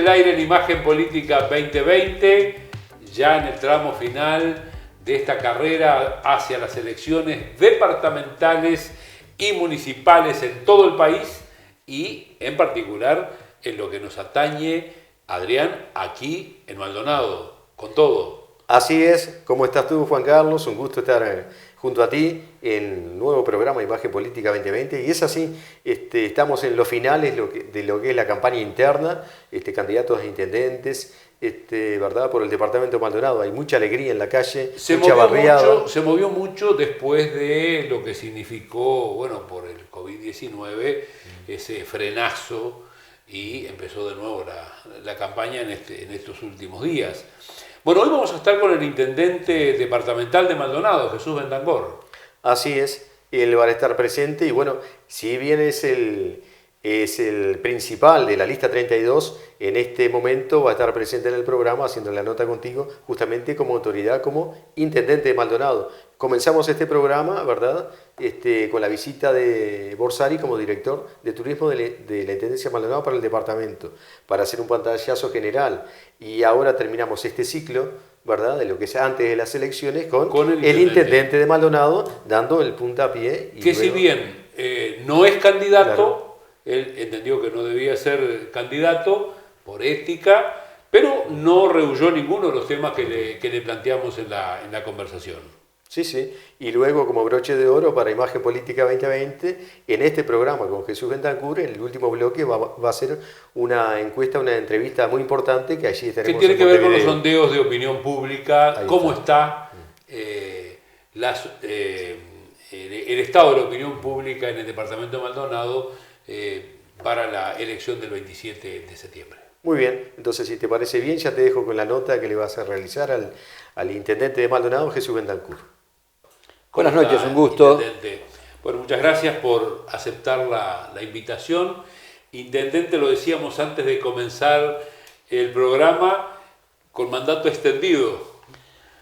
el aire en Imagen Política 2020, ya en el tramo final de esta carrera hacia las elecciones departamentales y municipales en todo el país y en particular en lo que nos atañe, Adrián, aquí en Maldonado, con todo. Así es, ¿cómo estás tú, Juan Carlos? Un gusto estar junto a ti en el nuevo programa Imagen Política 2020. Y es así, estamos en los finales de lo que es la campaña interna, candidatos a intendentes, ¿verdad? Por el departamento de Maldonado. Hay mucha alegría en la calle, mucha barriada. Se movió mucho después de lo que significó, bueno, por el COVID-19, ese frenazo, y empezó de nuevo la campaña en estos últimos días. Bueno, hoy vamos a estar con el intendente departamental de Maldonado, Jesús Bentancor. Así es, él va a estar presente y bueno, si bien es el principal de la lista 32, en este momento va a estar presente en el programa haciendo la nota contigo, justamente como autoridad, como intendente de Maldonado. Comenzamos este programa, ¿verdad? Con la visita de Borsari como director de turismo de la Intendencia de Maldonado para el departamento, para hacer un pantallazo general. Y ahora terminamos este ciclo, ¿verdad? De lo que es antes de las elecciones con el intendente de Maldonado dando el puntapié. Que luego, si bien no es candidato, claro, él entendió que no debía ser candidato por ética, pero no rehuyó ninguno de los temas que le planteamos en la conversación. Sí, sí, y luego como broche de oro para Imagen Política 2020, en este programa con Jesús Bentancur, en el último bloque va a ser una encuesta, una entrevista muy importante que allí tenemos. Que tiene que ver con los sondeos de opinión pública, cómo está el estado de la opinión pública en el departamento de Maldonado para la elección del 27 de septiembre. Muy bien, entonces si te parece bien, ya te dejo con la nota que le vas a realizar al intendente de Maldonado, Jesús Bentancur. Buenas noches, un gusto. Intendente. Bueno, muchas gracias por aceptar la invitación. Intendente, lo decíamos antes de comenzar el programa, con mandato extendido.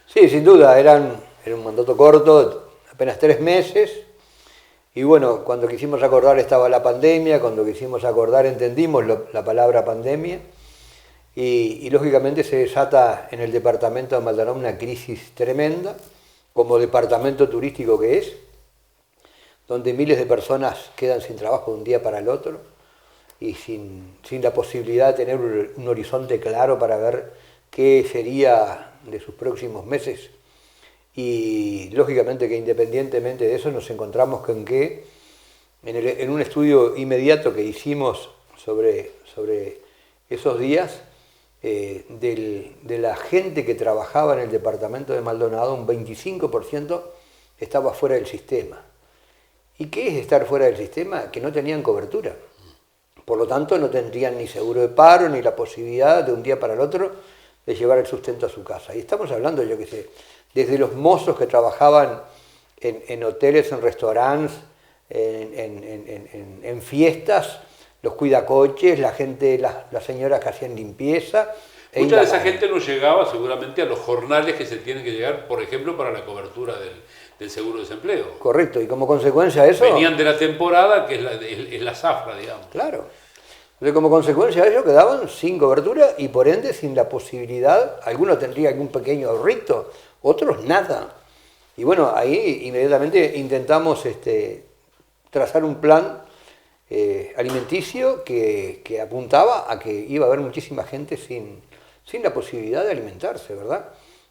Sí, sin duda, era un mandato corto, apenas 3 meses. Y bueno, cuando quisimos acordar estaba la pandemia, cuando quisimos acordar entendimos la palabra pandemia. Y lógicamente se desata en el departamento de Maldonado una crisis tremenda, como departamento turístico que es, donde miles de personas quedan sin trabajo de un día para el otro y sin la posibilidad de tener un horizonte claro para ver qué sería de sus próximos meses. Y lógicamente que independientemente de eso nos encontramos con que en un estudio inmediato que hicimos sobre esos días, de la gente que trabajaba en el departamento de Maldonado, un 25% estaba fuera del sistema. ¿Y qué es estar fuera del sistema? Que no tenían cobertura. Por lo tanto, no tendrían ni seguro de paro, ni la posibilidad de un día para el otro de llevar el sustento a su casa. Y estamos hablando, yo qué sé, desde los mozos que trabajaban en hoteles, en restaurantes, en fiestas, los cuidacoches, la gente, las señoras que hacían limpieza. Mucha de esa gente no llegaba seguramente a los jornales que se tienen que llegar, por ejemplo, para la cobertura del seguro de desempleo. Correcto, y como consecuencia de eso... Venían de la temporada, que es la zafra, digamos. Claro. Entonces, como consecuencia de ello, quedaban sin cobertura y por ende sin la posibilidad, algunos tendrían algún pequeño ahorrito, otros nada. Y bueno, ahí inmediatamente intentamos trazar un plan alimenticio que apuntaba a que iba a haber muchísima gente sin la posibilidad de alimentarse, ¿verdad?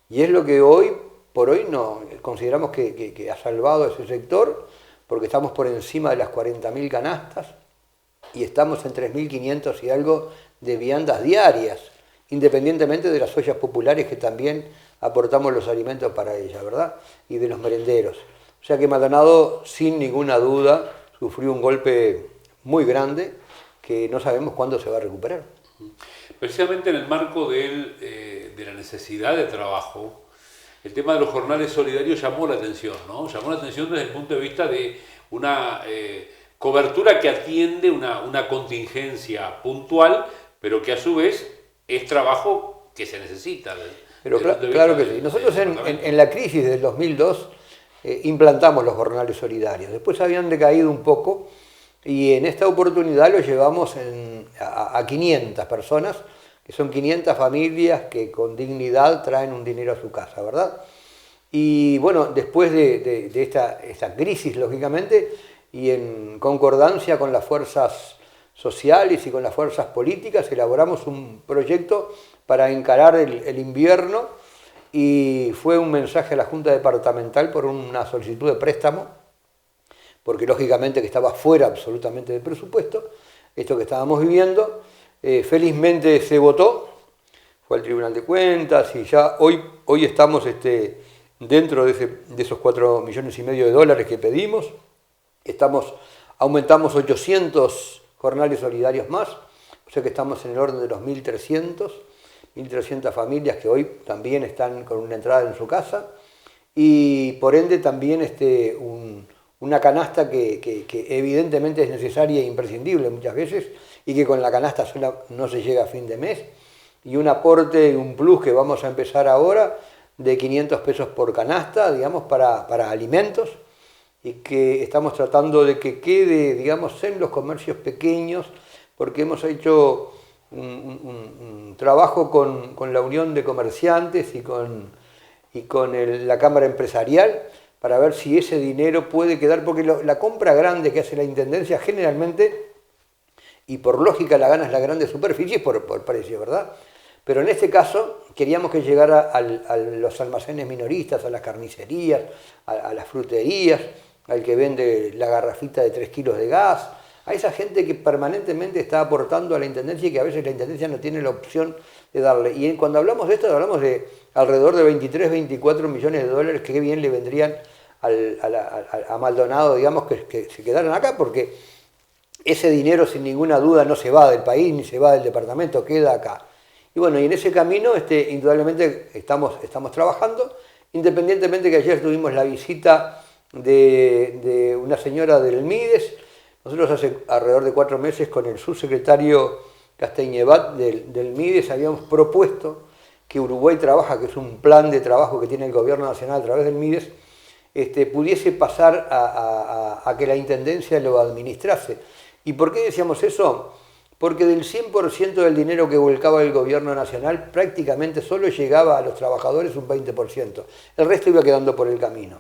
Y es lo que hoy por hoy no consideramos que ha salvado a ese sector, porque estamos por encima de las 40.000 canastas y estamos en 3.500 y algo de viandas diarias, independientemente de las ollas populares que también aportamos los alimentos para ellas, ¿verdad? Y de los merenderos. O sea que Maldonado, sin ninguna duda, sufrió un golpe muy grande que no sabemos cuándo se va a recuperar. Precisamente en el marco de la necesidad de trabajo, el tema de los jornales solidarios llamó la atención, ¿no? Llamó la atención desde el punto de vista de una cobertura que atiende una contingencia puntual, pero que a su vez es trabajo que se necesita. Pero claro que sí. Nosotros en la crisis del 2002 implantamos los jornales solidarios. Después habían decaído un poco y en esta oportunidad los llevamos a 500 personas que son 500 familias que con dignidad traen un dinero a su casa, ¿verdad? Y bueno, después de esta crisis, lógicamente, y en concordancia con las fuerzas sociales y con las fuerzas políticas, elaboramos un proyecto para encarar el invierno, y fue un mensaje a la Junta Departamental por una solicitud de préstamo, porque lógicamente que estaba fuera absolutamente del presupuesto, esto que estábamos viviendo. Felizmente se votó, fue al Tribunal de Cuentas, y ya hoy estamos dentro de esos $4,5 millones que pedimos. Aumentamos 800 jornales solidarios más, o sea que estamos en el orden de los 1.300 familias que hoy también están con una entrada en su casa, y por ende también una canasta que evidentemente es necesaria e imprescindible muchas veces, y que con la canasta sola no se llega a fin de mes, y un aporte, un plus que vamos a empezar ahora de 500 pesos por canasta, digamos, para alimentos, y que estamos tratando de que quede, digamos, en los comercios pequeños, porque hemos hecho un trabajo con la Unión de Comerciantes y con la Cámara Empresarial, para ver si ese dinero puede quedar, porque la compra grande que hace la Intendencia generalmente, y por lógica la ganas las grandes superficies por precio, ¿verdad? Pero en este caso queríamos que llegara a los almacenes minoristas, a las carnicerías, a las fruterías, al que vende la garrafita de 3 kilos de gas, a esa gente que permanentemente está aportando a la Intendencia y que a veces la Intendencia no tiene la opción de darle. Y cuando hablamos de esto, hablamos de alrededor de 23, 24 millones de dólares que bien le vendrían a Maldonado, digamos, que se quedaran acá, porque ese dinero sin ninguna duda no se va del país ni se va del departamento, queda acá. Y bueno, y en ese camino indudablemente estamos trabajando, independientemente que ayer tuvimos la visita de una señora del MIDES. Nosotros hace alrededor de 4 meses con el subsecretario Castañebat del MIDES habíamos propuesto que Uruguay Trabaja, que es un plan de trabajo que tiene el gobierno nacional a través del MIDES, pudiese pasar a que la Intendencia lo administrase. ¿Y por qué decíamos eso? Porque del 100% del dinero que volcaba el gobierno nacional, prácticamente solo llegaba a los trabajadores un 20%. El resto iba quedando por el camino.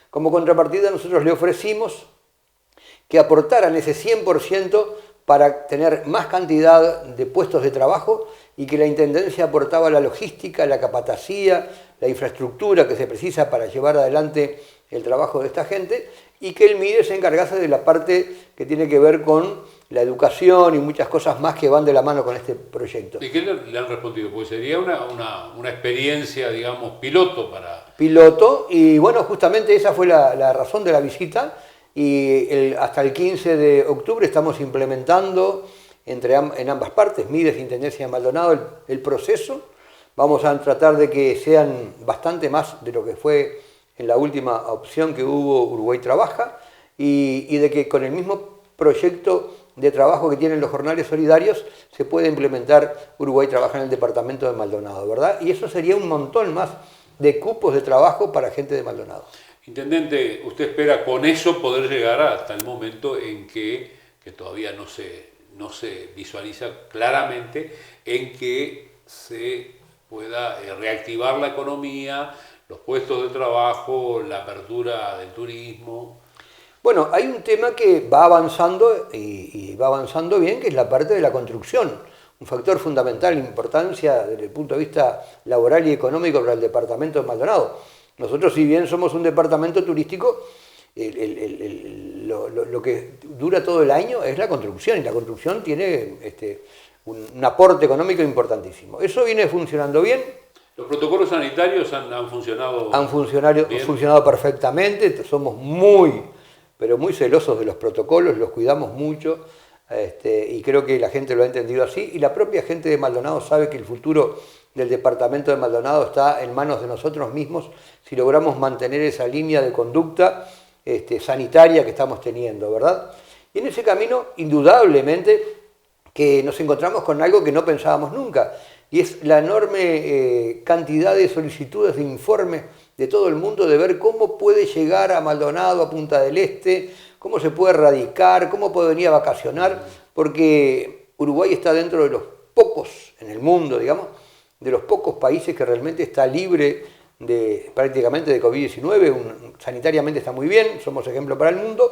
Como contrapartida nosotros le ofrecimos que aportaran ese 100% para tener más cantidad de puestos de trabajo, y que la Intendencia aportaba la logística, la capatacía, la infraestructura que se precisa para llevar adelante el trabajo de esta gente, y que el MIDES se encargase de la parte que tiene que ver con la educación y muchas cosas más que van de la mano con este proyecto. ¿Y qué le han respondido? Pues sería una experiencia, digamos, piloto para... Piloto, y bueno, justamente esa fue la razón de la visita, y hasta el 15 de octubre estamos implementando en ambas partes, MIDES e Intendencia de Maldonado, el proceso. Vamos a tratar de que sean bastante más de lo que fue en la última opción que hubo Uruguay Trabaja, y de que con el mismo proyecto de trabajo que tienen los jornales solidarios se puede implementar Uruguay Trabaja en el departamento de Maldonado, ¿verdad? Y eso sería un montón más de cupos de trabajo para gente de Maldonado. Intendente, ¿usted espera con eso poder llegar hasta el momento en que todavía no se visualiza claramente, en que se pueda reactivar la economía, los puestos de trabajo, la apertura del turismo? Bueno, hay un tema que va avanzando y va avanzando bien, que es la parte de la construcción. Un factor fundamental, importancia desde el punto de vista laboral y económico para el departamento de Maldonado. Nosotros, si bien somos un departamento turístico, lo que dura todo el año es la construcción, y la construcción tiene un aporte económico importantísimo. Eso viene funcionando bien. ¿Los protocolos sanitarios han funcionado? Han funcionado perfectamente, somos pero muy celosos de los protocolos, los cuidamos mucho, y creo que la gente lo ha entendido así, y la propia gente de Maldonado sabe que el futuro del departamento de Maldonado está en manos de nosotros mismos si logramos mantener esa línea de conducta sanitaria que estamos teniendo, ¿verdad? Y en ese camino, indudablemente, que nos encontramos con algo que no pensábamos nunca, y es la enorme cantidad de solicitudes de informes de todo el mundo de ver cómo puede llegar a Maldonado, a Punta del Este, cómo se puede radicar, cómo puede venir a vacacionar, porque Uruguay está dentro de los pocos en el mundo, digamos, de los pocos países que realmente está libre prácticamente de COVID-19, sanitariamente está muy bien, somos ejemplo para el mundo,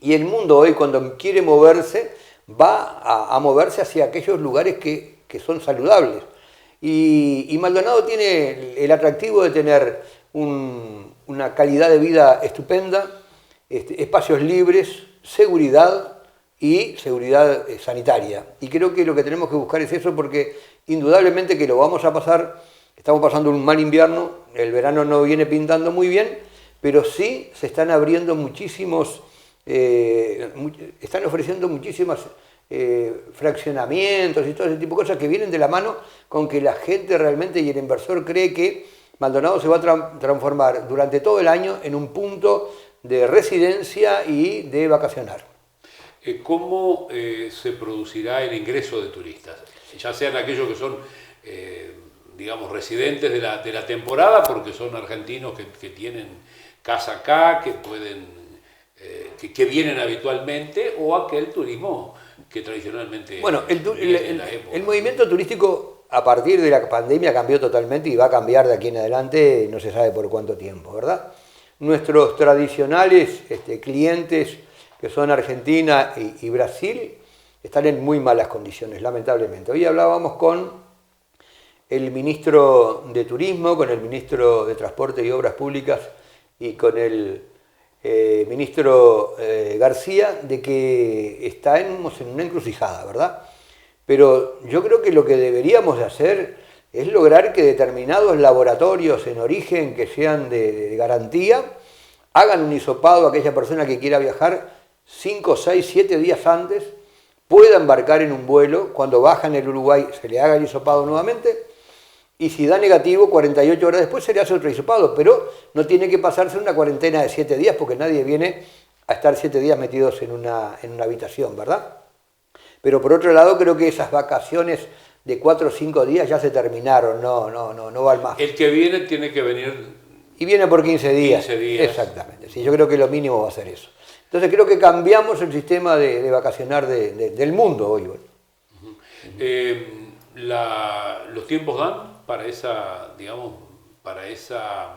y el mundo hoy cuando quiere moverse, va a moverse hacia aquellos lugares que son saludables. Y Maldonado tiene el atractivo de tener una calidad de vida estupenda, espacios libres, seguridad y seguridad sanitaria. Y creo que lo que tenemos que buscar es eso, porque indudablemente que lo vamos a pasar, estamos pasando un mal invierno, el verano no viene pintando muy bien, pero sí se están abriendo están ofreciendo muchísimas fraccionamientos y todo ese tipo de cosas que vienen de la mano con que la gente realmente y el inversor cree que Maldonado se va a transformar durante todo el año en un punto de residencia y de vacacionar. ¿Cómo se producirá el ingreso de turistas? Ya sean aquellos que son, digamos, residentes de la temporada, porque son argentinos que tienen casa acá, que pueden, que vienen habitualmente, o aquel turismo que tradicionalmente... Bueno, el movimiento turístico a partir de la pandemia cambió totalmente y va a cambiar de aquí en adelante, no se sabe por cuánto tiempo, ¿verdad? Nuestros tradicionales clientes, que son Argentina y Brasil, están en muy malas condiciones, lamentablemente. Hoy hablábamos con el ministro de Turismo, con el ministro de Transporte y Obras Públicas y con el ministro García, de que estamos en una encrucijada, ¿verdad? Pero yo creo que lo que deberíamos de hacer es lograr que determinados laboratorios en origen que sean de garantía hagan un hisopado a aquella persona que quiera viajar 5, 6, 7 días antes, pueda embarcar en un vuelo, cuando baja en el Uruguay se le haga el hisopado nuevamente, y si da negativo, 48 horas después se le hace otro hisopado, pero no tiene que pasarse una cuarentena de 7 días, porque nadie viene a estar 7 días metidos en una habitación, ¿verdad? Pero por otro lado, creo que esas vacaciones de 4 o 5 días ya se terminaron, no van más. El que viene tiene que venir... Y viene por 15 días. 15 días. Exactamente, sí, yo creo que lo mínimo va a ser eso. Entonces creo que cambiamos el sistema de vacacionar del mundo hoy. Bueno. ¿Los tiempos dan para esa, digamos, para esa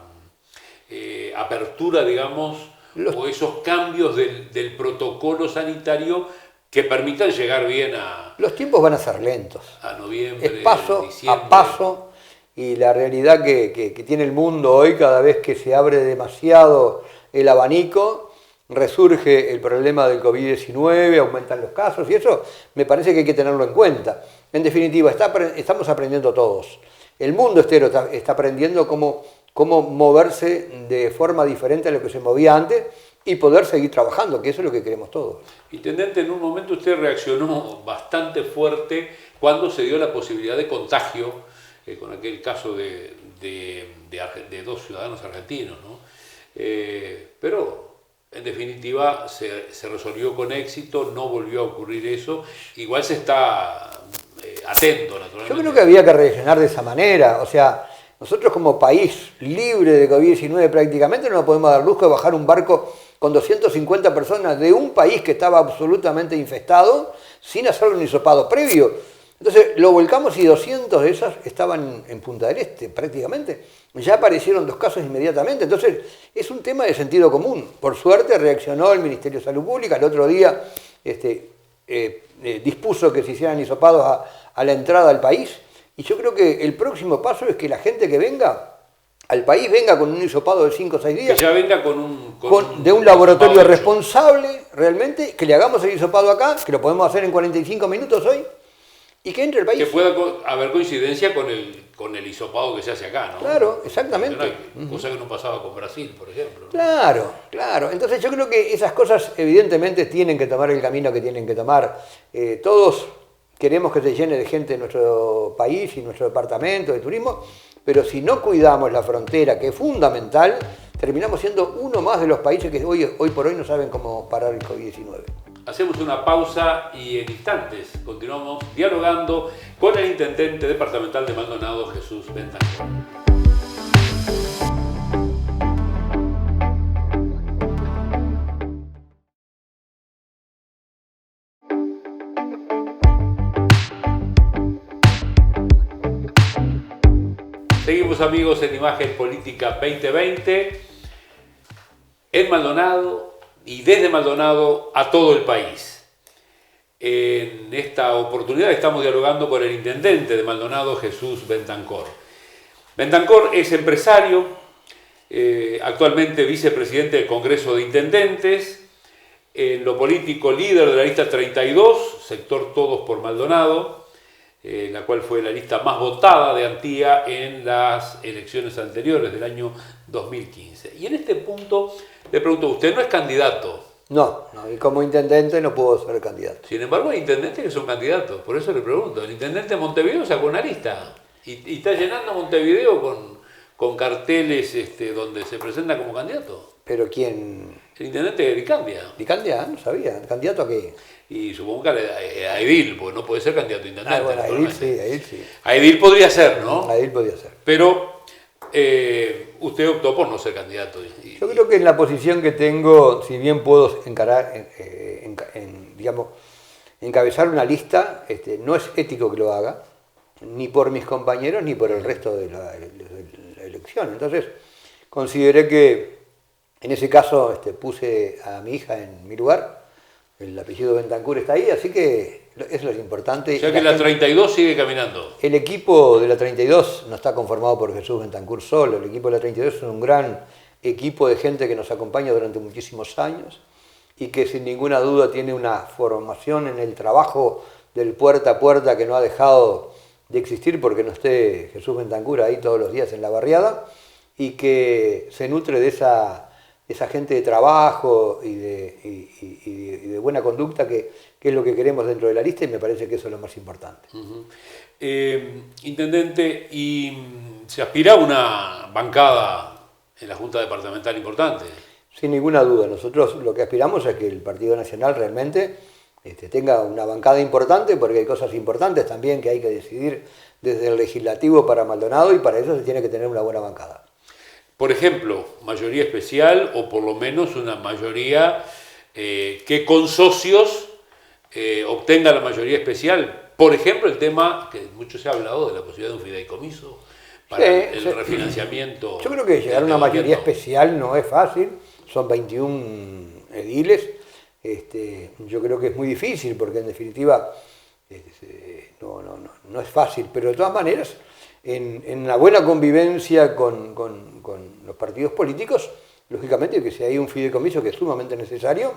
apertura, digamos, o esos cambios del protocolo sanitario que permitan llegar bien a... Los tiempos van a ser lentos. A noviembre, es paso diciembre. A paso, y la realidad que tiene el mundo hoy, cada vez que se abre demasiado el abanico, resurge el problema del COVID-19, aumentan los casos, y eso me parece que hay que tenerlo en cuenta. En definitiva, estamos aprendiendo todos. El mundo entero está aprendiendo cómo moverse de forma diferente a lo que se movía antes y poder seguir trabajando, que eso es lo que queremos todos. Intendente, en un momento usted reaccionó bastante fuerte cuando se dio la posibilidad de contagio, con aquel caso de 2 ciudadanos argentinos, ¿no? Pero en definitiva se resolvió con éxito, no volvió a ocurrir eso. Igual se está atento, naturalmente. Yo creo que había que reaccionar de esa manera. O sea, nosotros como país libre de COVID-19 prácticamente no nos podemos dar lujo de bajar un barco con 250 personas de un país que estaba absolutamente infestado sin hacer un hisopado previo. Entonces lo volcamos y 200 de esas estaban en Punta del Este prácticamente. Ya aparecieron 2 casos inmediatamente. Entonces es un tema de sentido común. Por suerte reaccionó el Ministerio de Salud Pública. El otro día dispuso que se hicieran hisopados a la entrada al país. Y yo creo que el próximo paso es que la gente que venga al país venga con un hisopado de 5 o 6 días. Que ya venga de un laboratorio responsable realmente, que le hagamos el hisopado acá, que lo podemos hacer en 45 minutos hoy, y que entre el país. Que pueda haber coincidencia con el hisopado que se hace acá, ¿no? Claro, exactamente. Cosa que no pasaba con Brasil, por ejemplo, ¿no? Claro. Entonces yo creo que esas cosas evidentemente tienen que tomar el camino que tienen que tomar. Todos queremos que se llene de gente en nuestro país y nuestro departamento de turismo, pero si no cuidamos la frontera, que es fundamental, terminamos siendo uno más de los países que hoy por hoy no saben cómo parar el COVID-19. Hacemos una pausa y en instantes continuamos dialogando con el intendente departamental de Maldonado, Jesús Bentancur. Seguimos, amigos, en Imagen Política 2020, en Maldonado y desde Maldonado a todo el país. En esta oportunidad estamos dialogando con el intendente de Maldonado, Jesús Bentancor. Bentancor es empresario, actualmente vicepresidente del Congreso de Intendentes, en lo político líder de la lista 32, sector Todos por Maldonado, la cual fue la lista más votada de Antía en las elecciones anteriores del año 2015. Y en este punto le pregunto, usted no es candidato. No, y como intendente no puedo ser candidato. Sin embargo, hay intendentes que son candidatos, por eso le pregunto. El intendente de Montevideo sacó una lista y está llenando Montevideo con carteles donde se presenta como candidato. ¿Pero quién? El intendente de Licandia. ¿Licandia? No sabía. ¿Candidato a qué? Y supongo que a Edil, porque no puede ser candidato a intendente. Bueno, a Edil sí. A Edil podría ser, ¿no? A Edil podría ser. Pero usted optó por no ser candidato. Yo creo que en la posición que tengo, si bien puedo encabezar una lista, no es ético que lo haga, ni por mis compañeros ni por el resto de la elección. Entonces, consideré que en ese caso puse a mi hija en mi lugar, el apellido Bentancur está ahí, así que eso es lo importante. O sea que la 32 sigue caminando. El equipo de la 32 no está conformado por Jesús Bentancur solo, el equipo de la 32 es un gran equipo de gente que nos acompaña durante muchísimos años y que sin ninguna duda tiene una formación en el trabajo del puerta a puerta que no ha dejado de existir porque no esté Jesús Bentancur ahí todos los días en la barriada y que se nutre de esa gente de trabajo y de buena conducta que es lo que queremos dentro de la lista y me parece que eso es lo más importante. Intendente, ¿y se aspira a una bancada en la Junta Departamental importante? Sin ninguna duda, nosotros lo que aspiramos es que el Partido Nacional realmente tenga una bancada importante porque hay cosas importantes también que hay que decidir desde el legislativo para Maldonado y para eso se tiene que tener una buena bancada. Por ejemplo, mayoría especial o por lo menos una mayoría que con socios obtenga la mayoría especial. Por ejemplo, el tema que mucho se ha hablado de la posibilidad de un fideicomiso para el refinanciamiento. Yo creo que llegar a una mayoría especial no es fácil, son 21 ediles. Yo creo que es muy difícil porque en definitiva no es fácil, pero de todas maneras en la buena convivencia con los partidos políticos, lógicamente que si hay un fideicomiso que es sumamente necesario,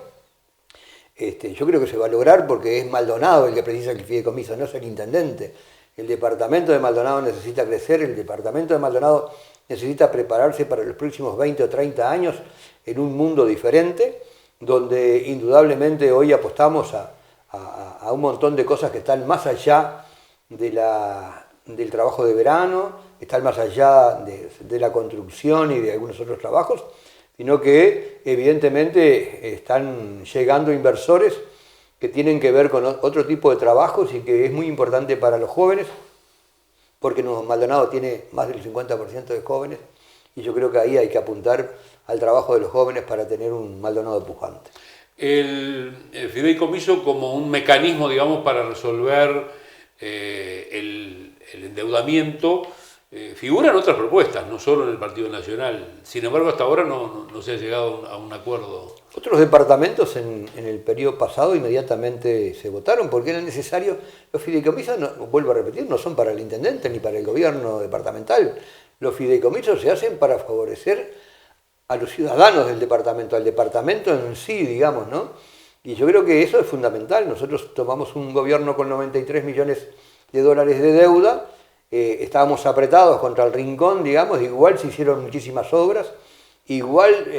yo creo que se va a lograr porque es Maldonado el que precisa el fideicomiso, no es el intendente. El departamento de Maldonado necesita crecer, el departamento de Maldonado necesita prepararse para los próximos 20 o 30 años en un mundo diferente, donde indudablemente hoy apostamos a un montón de cosas que están más allá del trabajo de verano, están más allá de la construcción y de algunos otros trabajos, sino que evidentemente están llegando inversores que tienen que ver con otro tipo de trabajos y que es muy importante para los jóvenes, porque Maldonado tiene más del 50% de jóvenes y yo creo que ahí hay que apuntar al trabajo de los jóvenes para tener un Maldonado pujante. El fideicomiso como un mecanismo, digamos, para resolver el endeudamiento, figuran otras propuestas, no solo en el Partido Nacional. Sin embargo, hasta ahora no se ha llegado a un acuerdo. Otros departamentos en el periodo pasado inmediatamente se votaron porque era necesario. Los fideicomisos, vuelvo a repetir, no son para el intendente ni para el gobierno departamental. Los fideicomisos se hacen para favorecer a los ciudadanos del departamento, al departamento en sí, digamos, ¿no? Y yo creo que eso es fundamental. Nosotros tomamos un gobierno con 93 millones de dólares de deuda, estábamos apretados contra el rincón, digamos, igual se hicieron muchísimas obras, igual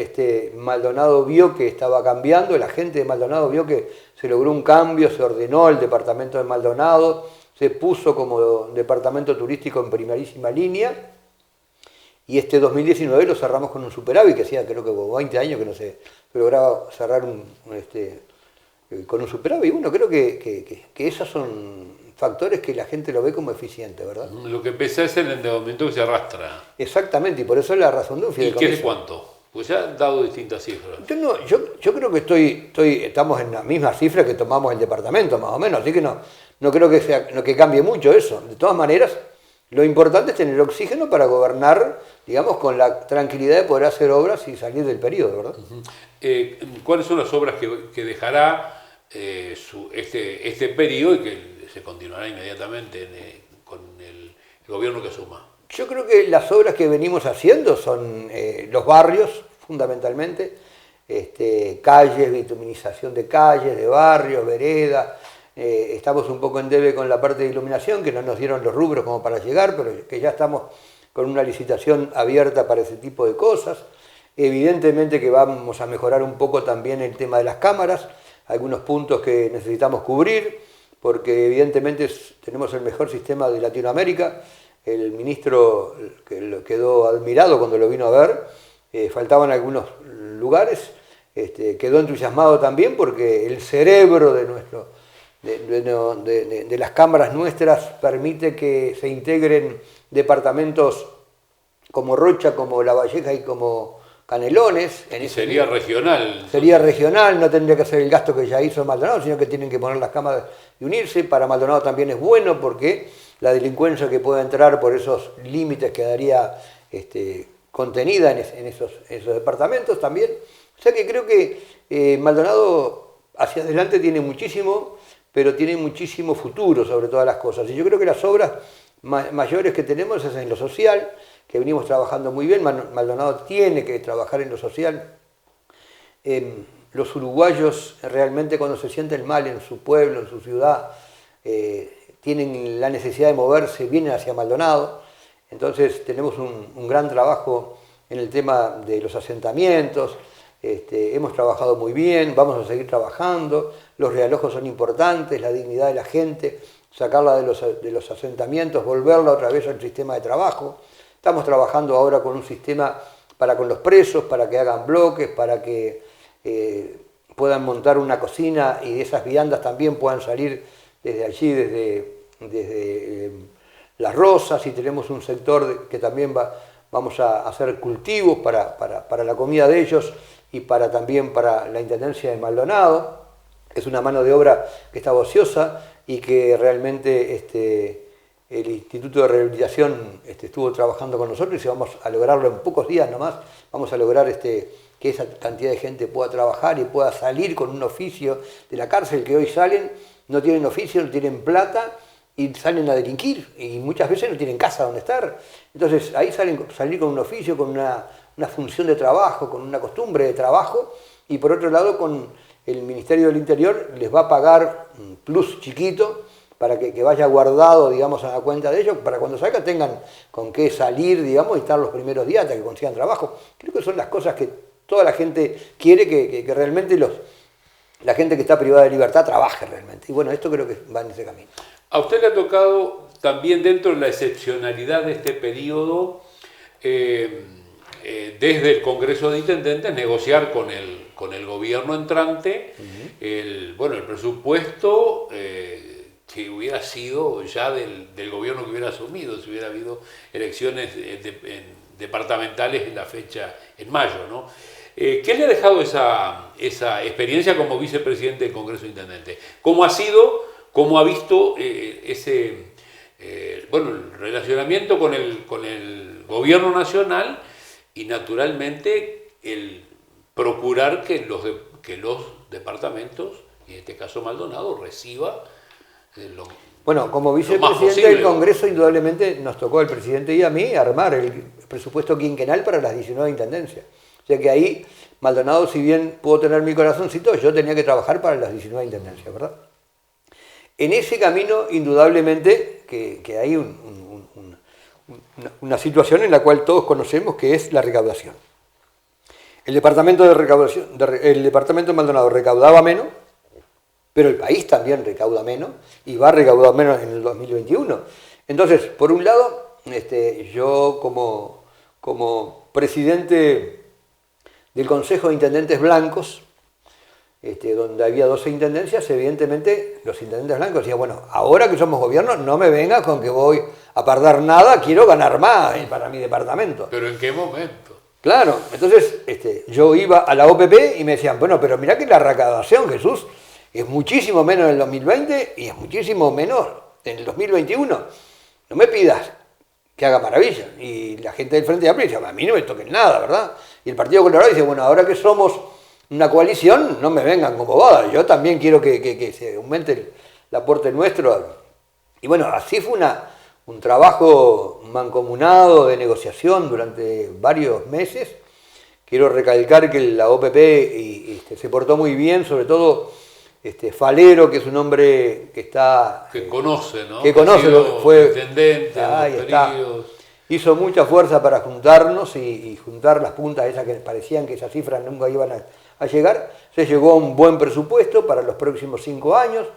Maldonado vio que estaba cambiando, la gente de Maldonado vio que se logró un cambio, se ordenó el departamento de Maldonado, se puso como departamento turístico en primerísima línea, y 2019 lo cerramos con un superávit, que hacía creo que 20 años que no se lograba cerrar con un superávit. Y bueno, creo que esos son factores que la gente lo ve como eficiente, ¿verdad? Lo que pesa es el endeudamiento que se arrastra. Exactamente, y por eso es la razón de un fideicomiso. ¿Y qué de cuánto? Pues ya han dado distintas cifras. Yo creo que estamos en la misma cifra que tomamos el departamento, más o menos, así que no creo que cambie mucho eso. De todas maneras, Lo importante es tener oxígeno para gobernar, digamos, con la tranquilidad de poder hacer obras y salir del periodo, ¿verdad? ¿Cuáles son las obras que dejará este periodo y que se continuará inmediatamente con el gobierno que asuma? Yo creo que las obras que venimos haciendo son los barrios, fundamentalmente, calles, bituminización de calles, de barrios, veredas. Estamos un poco en debe con la parte de iluminación, que no nos dieron los rubros como para llegar, pero que ya estamos con una licitación abierta para ese tipo de cosas. Evidentemente que vamos a mejorar un poco también el tema de las cámaras, algunos puntos que necesitamos cubrir, porque evidentemente tenemos el mejor sistema de Latinoamérica. El ministro quedó admirado cuando lo vino a ver, faltaban algunos lugares, quedó entusiasmado también porque el cerebro de las cámaras nuestras permite que se integren departamentos como Rocha, como La Valleja y como Canelones. Y sería regional. Sería regional, no tendría que hacer el gasto que ya hizo Maldonado, sino que tienen que poner las cámaras y unirse. Para Maldonado también es bueno porque la delincuencia que pueda entrar por esos límites quedaría contenida en esos departamentos también. O sea que creo que Maldonado hacia adelante tiene muchísimo, pero tiene muchísimo futuro sobre todas las cosas. Y yo creo que las obras mayores que tenemos es en lo social, que venimos trabajando muy bien. Maldonado tiene que trabajar en lo social. Los uruguayos realmente cuando se sienten mal en su pueblo, en su ciudad, tienen la necesidad de moverse, vienen hacia Maldonado. Entonces tenemos un gran trabajo en el tema de los asentamientos. Hemos trabajado muy bien, vamos a seguir trabajando. Los realojos son importantes, la dignidad de la gente, sacarla de los asentamientos, volverla otra vez al sistema de trabajo. Estamos trabajando ahora con un sistema para con los presos, para que hagan bloques, para que puedan montar una cocina y esas viandas también puedan salir desde allí, desde Las Rosas, y tenemos un sector que también vamos a hacer cultivos para la comida de ellos y también para la Intendencia de Maldonado. Es una mano de obra que está ociosa y que realmente el Instituto de Rehabilitación estuvo trabajando con nosotros y vamos a lograrlo en pocos días nomás. Vamos a lograr que esa cantidad de gente pueda trabajar y pueda salir con un oficio de la cárcel, que hoy salen, no tienen oficio, no tienen plata y salen a delinquir y muchas veces no tienen casa donde estar. Entonces ahí salir con un oficio, con una función de trabajo, con una costumbre de trabajo, y por otro lado con el Ministerio del Interior les va a pagar un plus chiquito para que vaya guardado, digamos, a la cuenta de ellos, para cuando salgan tengan con qué salir, digamos, y estar los primeros días hasta que consigan trabajo. Creo que son las cosas que toda la gente quiere, que realmente la gente que está privada de libertad trabaje realmente. Y bueno, esto creo que va en ese camino. A usted le ha tocado también, dentro de la excepcionalidad de este periodo, desde el Congreso de Intendentes, negociar con el gobierno entrante el presupuesto que hubiera sido ya del gobierno que hubiera asumido, si hubiera habido elecciones departamentales en la fecha, en mayo, ¿no? ¿Qué le ha dejado esa experiencia como vicepresidente del Congreso de Intendentes? ¿Cómo ha visto el relacionamiento con el gobierno nacional y naturalmente el procurar que los departamentos, y en este caso Maldonado, reciba Bueno, como vicepresidente del Congreso, indudablemente nos tocó al presidente y a mí armar el presupuesto quinquenal para las 19 intendencias. O sea que ahí Maldonado, si bien pudo tener mi corazoncito, yo tenía que trabajar para las 19 intendencias, ¿verdad? En ese camino, indudablemente, que hay una situación en la cual todos conocemos, que es la recaudación. El departamento de Maldonado recaudaba menos, pero el país también recauda menos y va a recaudar menos en el 2021. Entonces, por un lado, yo como presidente del Consejo de Intendentes Blancos, donde había 12 intendencias, evidentemente los intendentes blancos decían, bueno, ahora que somos gobierno, no me venga con que voy a perder nada, quiero ganar más para mi departamento. ¿Pero en qué momento? Claro, entonces yo iba a la OPP y me decían, bueno, pero mirá que la recaudación, Jesús, es muchísimo menos en el 2020 y es muchísimo menos en el 2021. No me pidas que haga maravilla. Y la gente del Frente Amplio dice, a mí no me toquen nada, ¿verdad? Y el Partido Colorado dice, bueno, ahora que somos una coalición, no me vengan con bobadas, yo también quiero que se aumente el aporte nuestro. Y bueno, así fue un trabajo mancomunado de negociación durante varios meses. Quiero recalcar que la OPP se portó muy bien, sobre todo Falero, que es un hombre que está... Que conoce, ¿no? Que conoce, fue intendente, ahí está. Hizo mucha fuerza para juntarnos y juntar las puntas esas que parecían que esas cifras nunca iban a llegar. Se llegó a un buen presupuesto para los próximos 5 años.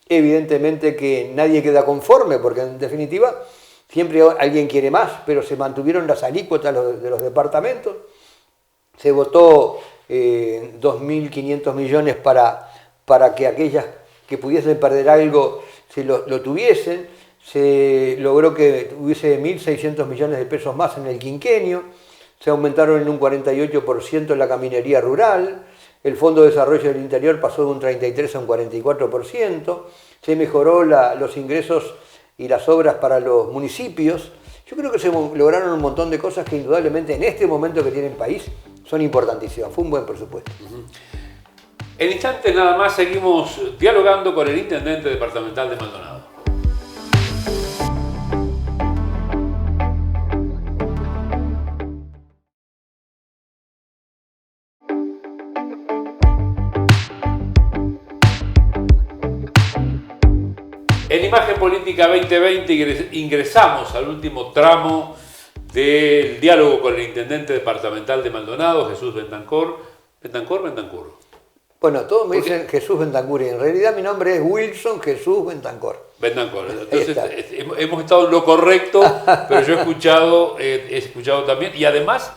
Evidentemente que nadie queda conforme, porque en definitiva siempre alguien quiere más, pero se mantuvieron las alícuotas de los departamentos. Se votó 2.500 millones para que aquellas que pudiesen perder algo lo tuviesen. Se logró que hubiese 1.600 millones de pesos más en el quinquenio. Se aumentaron en un 48% la caminería rural. El Fondo de Desarrollo del Interior pasó de un 33% a un 44%. Se mejoró los ingresos y las obras para los municipios. Yo creo que se lograron un montón de cosas que indudablemente en este momento que tiene el país son importantísimas. Fue un buen presupuesto. En instantes nada más seguimos dialogando con el intendente departamental de Maldonado. En Imagen Política 2020 ingresamos al último tramo del diálogo con el intendente departamental de Maldonado, Jesús Bentancor. ¿Bentancur? Bueno, todos me dicen Jesús Bentancur y en realidad mi nombre es Wilson Jesús Bentancor. Bentancor. Entonces hemos estado en lo correcto, pero yo he escuchado también. Y además,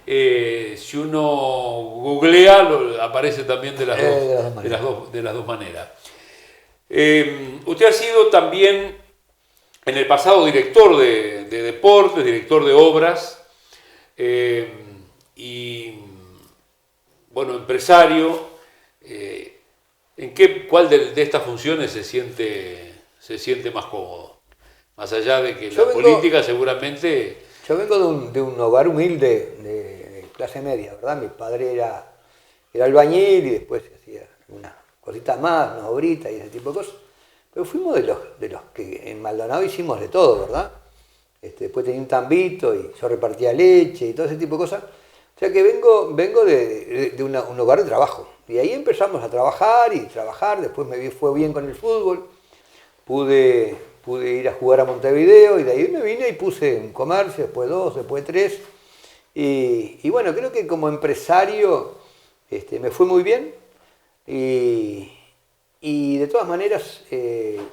si uno googlea, aparece también de las dos maneras. Usted ha sido también en el pasado director de deportes, director de obras y bueno, empresario. ¿Cuál de estas funciones se siente más cómodo? Más allá de que política seguramente... Yo vengo de un hogar humilde de clase media, ¿verdad? Mi padre era albañil y después hacía unas cositas más, unas obritas y ese tipo de cosas. Pero fuimos de los que en Maldonado hicimos de todo, ¿verdad? Después tenía un tambito y yo repartía leche y todo ese tipo de cosas. O sea que vengo de un hogar de trabajo. Y ahí empezamos a trabajar, después me fue bien con el fútbol. Pude ir a jugar a Montevideo y de ahí me vine y puse un comercio, después 2, después 3. Y bueno, creo que como empresario me fue muy bien. Y de todas maneras,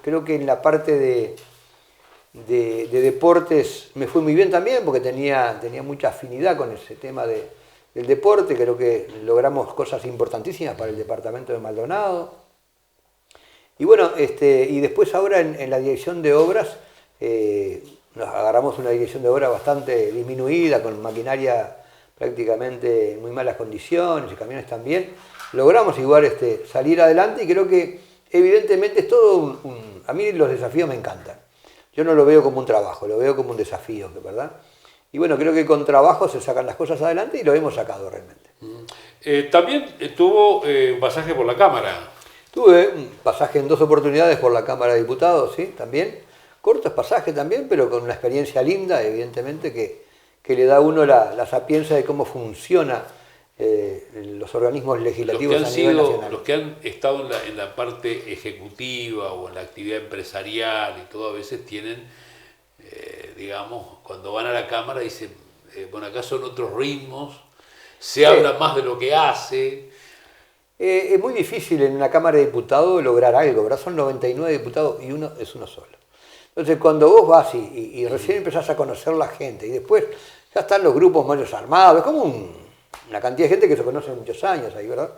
creo que en la parte de deportes me fue muy bien también, porque tenía mucha afinidad con ese tema del deporte. Creo que logramos cosas importantísimas para el departamento de Maldonado. Y bueno, y después ahora en la dirección de obras, nos agarramos una dirección de obras bastante disminuida, con maquinaria prácticamente en muy malas condiciones y camiones también. Logramos igual salir adelante y creo que evidentemente es todo a mí los desafíos me encantan. Yo no lo veo como un trabajo, lo veo como un desafío, ¿verdad? Y bueno, creo que con trabajo se sacan las cosas adelante y lo hemos sacado realmente. También tuvo un pasaje por la Cámara. Tuve un pasaje en 2 oportunidades por la Cámara de Diputados, sí, también. Cortos pasajes también, pero con una experiencia linda, evidentemente, que le da a uno la sapiencia de cómo funciona los organismos legislativos a nivel nacional. Los que han estado en la parte ejecutiva o en la actividad empresarial y todo, a veces tienen, digamos, cuando van a la Cámara dicen, bueno, acá son otros ritmos, se habla más de lo que hace. Es muy difícil en una Cámara de Diputados lograr algo, ¿verdad? Son 99 diputados y uno es uno solo. Entonces, cuando vos vas y recién empezás a conocer la gente y después ya están los grupos medios armados, es como una cantidad de gente que se conoce muchos años ahí, ¿verdad?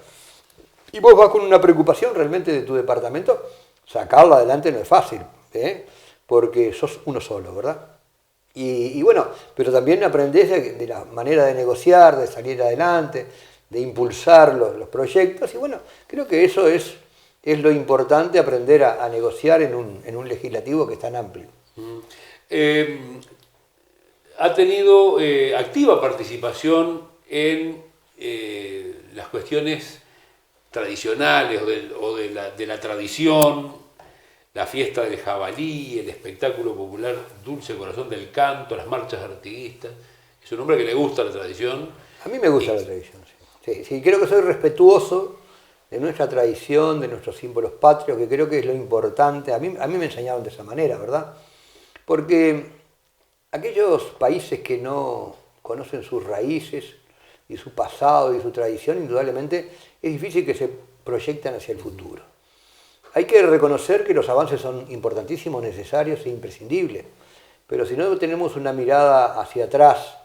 Y vos vas con una preocupación realmente de tu departamento, sacarlo adelante no es fácil, porque sos uno solo, ¿verdad? Y bueno, pero también aprendés de la manera de negociar, de salir adelante, de impulsar los proyectos, y bueno, creo que eso es lo importante, aprender a negociar en un legislativo que es tan amplio. ha tenido activa participación en las cuestiones tradicionales de la tradición, la fiesta del jabalí, el espectáculo popular Dulce Corazón del Canto, las marchas artiguistas. Es un hombre que le gusta la tradición. A mí me gusta la tradición, sí. Sí, creo que soy respetuoso de nuestra tradición, de nuestros símbolos patrios, que creo que es lo importante. A mí me enseñaron de esa manera, ¿verdad? Porque aquellos países que no conocen sus raíces y su pasado y su tradición, indudablemente es difícil que se proyecten hacia el futuro. Hay que reconocer que los avances son importantísimos, necesarios e imprescindibles, pero si no tenemos una mirada hacia atrás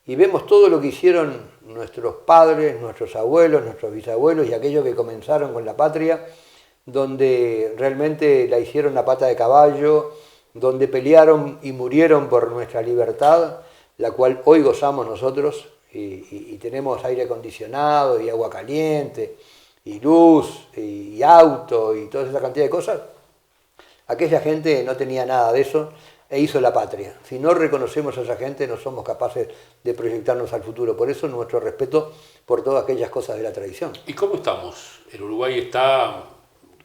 y vemos todo lo que hicieron nuestros padres, nuestros abuelos, nuestros bisabuelos y aquellos que comenzaron con la patria, donde realmente la hicieron a pata de caballo, donde pelearon y murieron por nuestra libertad, la cual hoy gozamos nosotros y tenemos aire acondicionado y agua caliente y luz y auto y toda esa cantidad de cosas. Aquella gente no tenía nada de eso e hizo la patria. Si no reconocemos a esa gente no somos capaces de proyectarnos al futuro. Por eso nuestro respeto por todas aquellas cosas de la tradición. ¿Y cómo estamos? ¿El Uruguay está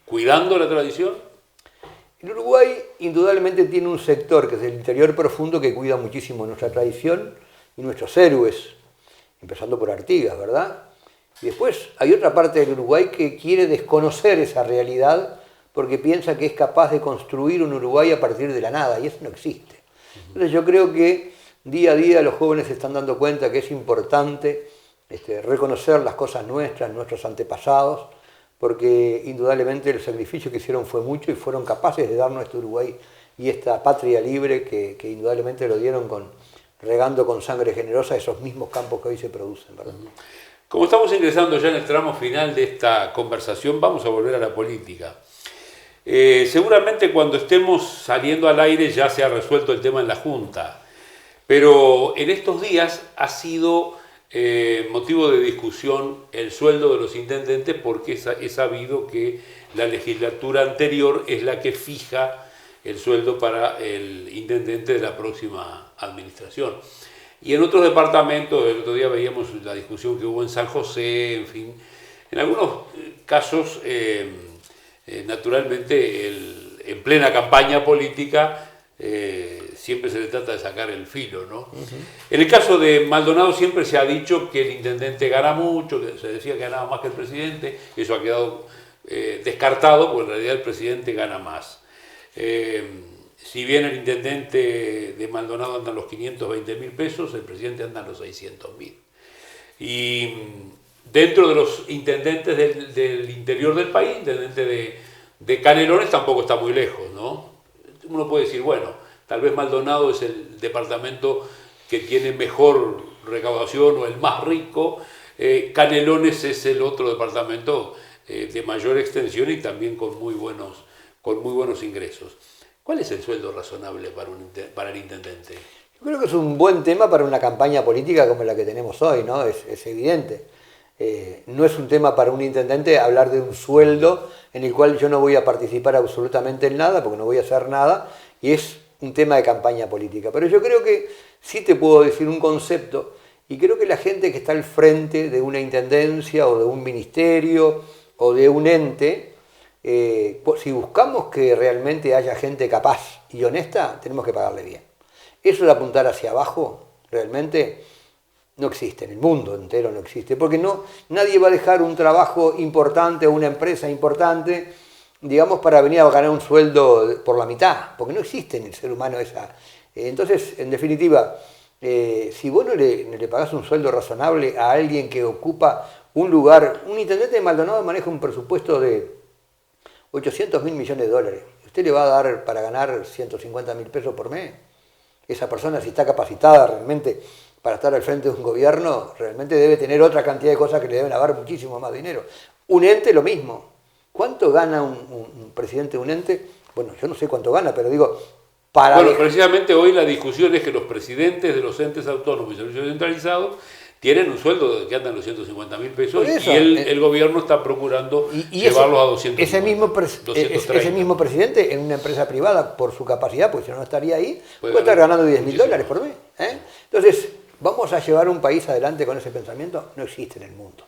cuidando la tradición? El Uruguay indudablemente tiene un sector que es el interior profundo que cuida muchísimo nuestra tradición y nuestros héroes, empezando por Artigas, ¿verdad? Y después hay otra parte del Uruguay que quiere desconocer esa realidad porque piensa que es capaz de construir un Uruguay a partir de la nada, y eso no existe. Entonces yo creo que día a día los jóvenes se están dando cuenta que es importante reconocer las cosas nuestras, nuestros antepasados, porque indudablemente el sacrificio que hicieron fue mucho y fueron capaces de darnos este Uruguay y esta patria libre que indudablemente lo dieron regando con sangre generosa esos mismos campos que hoy se producen, ¿verdad? Como estamos ingresando ya en el tramo final de esta conversación, vamos a volver a la política. Seguramente cuando estemos saliendo al aire ya se ha resuelto el tema en la Junta, pero en estos días ha sido motivo de discusión el sueldo de los intendentes porque es sabido que la legislatura anterior es la que fija el sueldo para el intendente de la próxima administración. Y en otros departamentos, el otro día veíamos la discusión que hubo en San José, en fin, en algunos casos, naturalmente, en plena campaña política, siempre se le trata de sacar el filo, ¿no? Uh-huh. En el caso de Maldonado siempre se ha dicho que el intendente gana mucho, que se decía que ganaba más que el presidente, eso ha quedado descartado, porque en realidad el presidente gana más. Si bien el intendente de Maldonado anda en los 520.000 pesos, el presidente anda en los 600.000. Y dentro de los intendentes del interior del país, intendente de Canelones tampoco está muy lejos, ¿no? Uno puede decir, bueno, tal vez Maldonado es el departamento que tiene mejor recaudación o el más rico, Canelones es el otro departamento de mayor extensión y también con muy buenos ingresos. ¿Cuál es el sueldo razonable para el intendente? Yo creo que es un buen tema para una campaña política como la que tenemos hoy, ¿no? Es evidente. No es un tema para un intendente hablar de un sueldo en el cual yo no voy a participar absolutamente en nada, porque no voy a hacer nada, y es un tema de campaña política. Pero yo creo que sí te puedo decir un concepto, y creo que la gente que está al frente de una intendencia o de un ministerio o de un ente, si buscamos que realmente haya gente capaz y honesta, tenemos que pagarle bien. Eso de apuntar hacia abajo, realmente no existe, en el mundo entero no existe, porque nadie va a dejar un trabajo importante o una empresa importante, digamos, para venir a ganar un sueldo por la mitad, porque no existe en el ser humano esa. Entonces, en definitiva, si vos no le pagás un sueldo razonable a alguien que ocupa un lugar, un intendente de Maldonado maneja un presupuesto de 800.000 millones de dólares. ¿Usted le va a dar para ganar 150.000 pesos por mes? Esa persona, si está capacitada realmente para estar al frente de un gobierno, realmente debe tener otra cantidad de cosas que le deben dar muchísimo más dinero. Un ente, lo mismo. ¿Cuánto gana un presidente de un ente? Bueno, yo no sé cuánto gana, pero digo, precisamente hoy la discusión es que los presidentes de los entes autónomos y servicios centralizados tienen un sueldo que anda en los 150.000 pesos y el gobierno está procurando llevarlos a 200. Ese mismo presidente en una empresa privada, por su capacidad, porque si no estaría ahí, puede estar ganando $10.000 por mes. Entonces, ¿vamos a llevar un país adelante con ese pensamiento? No existe en el mundo.